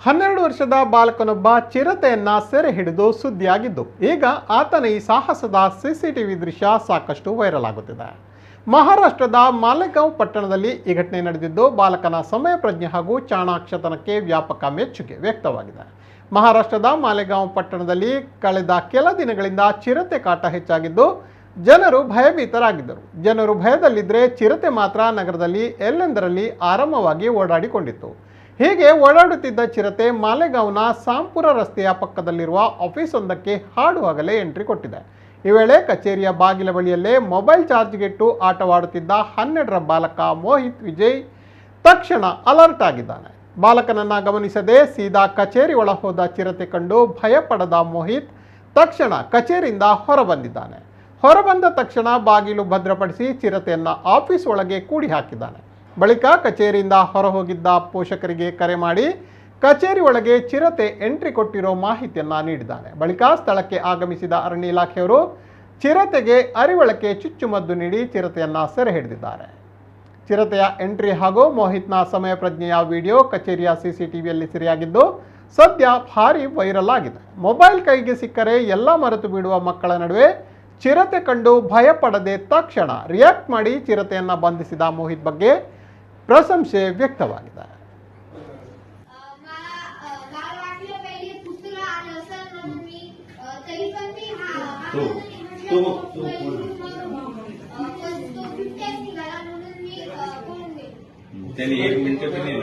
12 ವರ್ಷದ ಬಾಲಕನೊಬ್ಬ ಚಿರತೆಯನ್ನ ಸೆರೆ ಹಿಡಿದು ಸುದ್ದಿಯಾಗಿದ್ದು ಈಗ ಆತನ ಈ ಸಾಹಸದ ಸಿಸಿಟಿವಿ ದೃಶ್ಯ ಸಾಕಷ್ಟು ವೈರಲ್ ಆಗುತ್ತಿದೆ. ಮಹಾರಾಷ್ಟ್ರದ ಮಾಲೆಗಾಂವ್ ಪಟ್ಟಣದಲ್ಲಿ ಈ ಘಟನೆ ನಡೆದಿದ್ದು ಬಾಲಕನ ಸಮಯ ಪ್ರಜ್ಞೆ ಹಾಗೂ ಚಾಣಾಕ್ಷತನಕ್ಕೆ ವ್ಯಾಪಕ ಮೆಚ್ಚುಗೆ ವ್ಯಕ್ತವಾಗಿದೆ. ಮಹಾರಾಷ್ಟ್ರದ ಮಾಲೆಗಾಂವ್ ಪಟ್ಟಣದಲ್ಲಿ ಕಳೆದ ಕೆಲ ದಿನಗಳಿಂದ ಚಿರತೆ ಕಾಟ ಹೆಚ್ಚಾಗಿದ್ದು ಜನರು ಭಯಭೀತರಾಗಿದ್ದರು. ಜನರು ಭಯದಲ್ಲಿದ್ದರೆ ಚಿರತೆ ಮಾತ್ರ ನಗರದಲ್ಲಿ ಎಲ್ಲೆಂದರಲ್ಲಿ ಆರಾಮವಾಗಿ ಓಡಾಡಿಕೊಂಡಿತ್ತು. ಹೀಗೆ ಓಡಾಡುತ್ತಿದ್ದ ಚಿರತೆ ಮಾಲೆಗಾಂವ್ನ ಸಾಂಪುರ ರಸ್ತೆಯ ಪಕ್ಕದಲ್ಲಿರುವ ಆಫೀಸೊಂದಕ್ಕೆ ಹಾಡುವಾಗಲೇ ಎಂಟ್ರಿ ಕೊಟ್ಟಿದೆ. ಈ ವೇಳೆ ಕಚೇರಿಯ ಬಾಗಿಲ ಬಳಿಯಲ್ಲೇ ಮೊಬೈಲ್ ಚಾರ್ಜ್ಗಿಟ್ಟು ಆಟವಾಡುತ್ತಿದ್ದ 12ರ ಬಾಲಕ ಮೋಹಿತ್ ವಿಜಯ್ ತಕ್ಷಣ ಅಲರ್ಟ್ ಆಗಿದ್ದಾನೆ. ಬಾಲಕನನ್ನ ಗಮನಿಸದೆ ಸೀದಾ ಕಚೇರಿ ಒಳ ಹೋದ ಚಿರತೆ ಕಂಡು ಭಯಪಡದ ಮೋಹಿತ್ ತಕ್ಷಣ ಕಚೇರಿಯಿಂದ ಹೊರಬಂದಿದ್ದಾನೆ. ಹೊರಬಂದ ತಕ್ಷಣ ಬಾಗಿಲು ಭದ್ರಪಡಿಸಿ ಚಿರತೆಯನ್ನ ಆಫೀಸ್ ಒಳಗೆ ಕೂಡಿ ಹಾಕಿದ್ದಾನೆ. ಬಳಿಕ ಕಚೇರಿಯಿಂದ ಹೊರಹೋಗಿದ್ದ ಪೋಷಕರಿಗೆ ಕರೆ ಮಾಡಿ ಕಚೇರಿ ಒಳಗೆ ಚಿರತೆ ಎಂಟ್ರಿ ಕೊಟ್ಟಿರೋ ಮಾಹಿತಿಯನ್ನ ನೀಡಿದ್ದಾನೆ. ಬಳಿಕ ಸ್ಥಳಕ್ಕೆ ಆಗಮಿಸಿದ ಅರಣ್ಯ ಇಲಾಖೆಯವರು ಚಿರತೆಗೆ ಅರಿವಳಕ್ಕೆ ಚುಚ್ಚುಮದ್ದು ನೀಡಿ ಚಿರತೆಯನ್ನ ಸೆರೆ ಹಿಡಿದಿದ್ದಾರೆ. ಚಿರತೆಯ ಎಂಟ್ರಿ ಹಾಗೂ ಮೋಹಿತ್ನ ಸಮಯ ಪ್ರಜ್ಞೆಯ ವಿಡಿಯೋ ಕಚೇರಿಯ ಸಿಸಿಟಿವಿಯಲ್ಲಿ ಸೆರೆಯಾಗಿದ್ದು ಸದ್ಯ ಭಾರಿ ವೈರಲ್ ಆಗಿದೆ. ಮೊಬೈಲ್ ಕೈಗೆ ಸಿಕ್ಕರೆ ಎಲ್ಲ ಮರೆತು ಬಿಡುವ ಮಕ್ಕಳ ನಡುವೆ ಚಿರತೆ ಕಂಡು ಭಯಪಡದೆ ತಕ್ಷಣ ರಿಯಾಕ್ಟ್ ಮಾಡಿ ಚಿರತೆಯನ್ನ ಬಂಧಿಸಿದ ಮೋಹಿತ್ ಬಗ್ಗೆ प्रशंसे व्यक्तवाಗಿದೆ. त्यांनी 1 मिनिट पण नाही